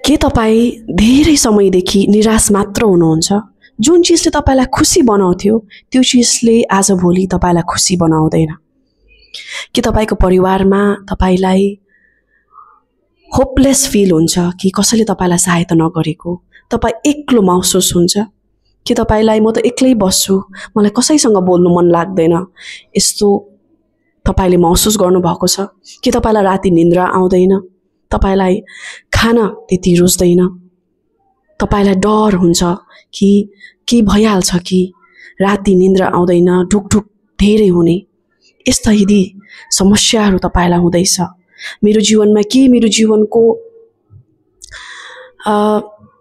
के तपाईँ धेरै समयदेखि निराश मात्र हुनुहुन्छ? जुन चिजले तपाईँलाई खुसी बनाउँथ्यो त्यो चिजले आजभोलि तपाईँलाई खुसी बनाउँदैन? के तपाईँको परिवारमा तपाईँलाई होपलेस फिल हुन्छ कि कसैले तपाईँलाई सहायता नगरेको? तपाईँ एक्लो महसुस हुन्छ कि तपाईँलाई म त एक्लै बस्छु, मलाई कसैसँग बोल्नु मन लाग्दैन, यस्तो तपाईँले महसुस गर्नुभएको छ? कि तपाईँलाई राति निद्रा आउँदैन, तपाईँलाई खान त्यति रुच्दैन, तपाईँलाई डर हुन्छ कि के भइहाल्छ कि राति निद्रा आउँदैन, ढुकढुक धेरै हुने, यस्ता यदि समस्याहरू तपाईँलाई हुँदैछ, मेरो जीवनमा के मेरो जीवनको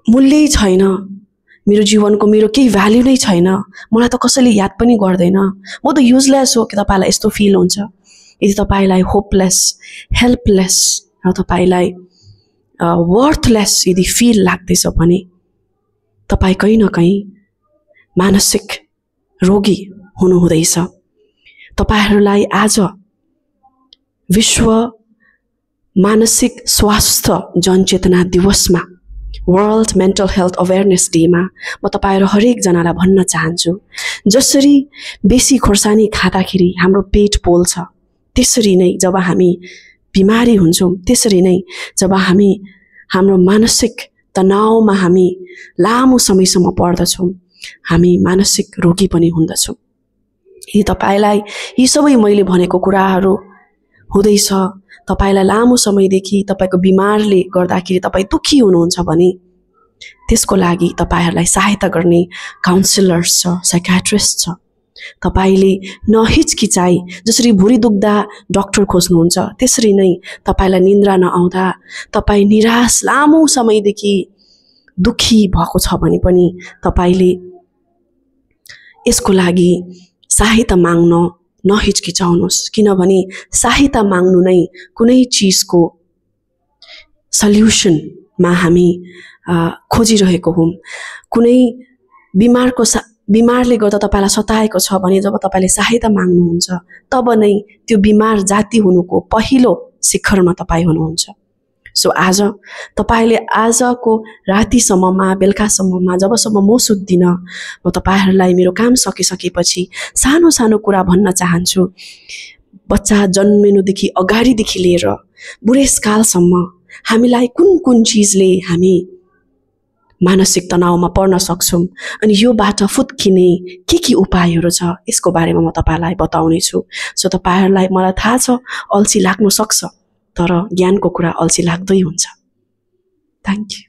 मूल्यै छैन, मेरो जीवनको मेरो केही भ्याल्यु नै छैन, मलाई त कसैले याद पनि गर्दैन, म त युजलेस हो, कि तपाईँलाई यस्तो फिल हुन्छ? यदि तपाईँलाई होपलेस, हेल्पलेस र तपाईँलाई वर्थलेस यदि फिल लाग्दैछ भने तपाईँ कहीँ न कहीँ मानसिक रोगी हुनुहुँदैछ। तपाईहरूलाई आज विश्व मानसिक स्वास्थ्य जनचेतना दिवसमा, वर्ल्ड मेन्टल हेल्थ अवेरनेस डेमा म तपाईहरु हरेक जनालाई भन्न चाहन्छु, जसरी बेसी खोर्सानी खाँदाखेरि हाम्रो पेट पोल्छ, त्यसरी नै जब हामी बिमारी हुन्छौं, त्यसरी नै जब हामी हाम्रो मानसिक तनावमा हामी लामो समयसम्म पर्दछौं, हामी मानसिक रोगी पनि हुँदछौं। यदि तपाईलाई यी सबै मैले भनेको कुराहरू हुँदैछ, तपाईलाई लामो समयदेखि तपाईको बिमारले गर्दाखेरि तपाई दुखी हुनुहुन्छ भने त्यसको लागि तपाईहरुलाई सहायता गर्ने काउन्सिलर्स छ, साइकियाट्रिस्ट छ। तपाईले नहिचकिचाई, जसरी भुँडी दुख्दा डाक्टर खोज्नुहुन्छ, त्यसरी नै तपाईलाई निन्द्रा नआउँदा, तपाई निराश लामो समयदेखि दुखी भएको छ भने पनि तपाईले यसको लागि सहायता माग्न नहिचकिचाउनुहोस्, किनभने सहायता माग्नु नै कुनै चीजको सल्युसनमा हामी खोजिरहेको हौं। कुनै बिमारले गर्दा तपाईलाई सताएको छ भने जब तपाईले सहायता माग्नुहुन्छ, तब नै त्यो बिमार जाति हुनुको पहिलो शिखरमा तपाई हुनुहुन्छ। सो आज तपाईले आजको रातिसम्ममा, बेलुकासम्ममा, जबसम्म म सुत्दिन, म तपाईहरुलाई मेरो काम सकिसकेपछि सानो सानो कुरा भन्न चाहन्छु। बच्चा जन्मिनुदेखि अगाडिदेखि लिएर बुढेसकालसम्म हामीलाई कुन कुन चीजले हामी मानसिक तनावमा पर्न सक्छौं, अनि योबाट फुत्किने के उपायहरू छ, यसको बारेमा म तपाईलाई बताउने छु। सो तपाईहरुलाई मलाई थाहा छ अल्छी लाग्न सक्छ, तर ज्ञानको कुरा अल्छी लाग्दै हुन्छ। Thank you.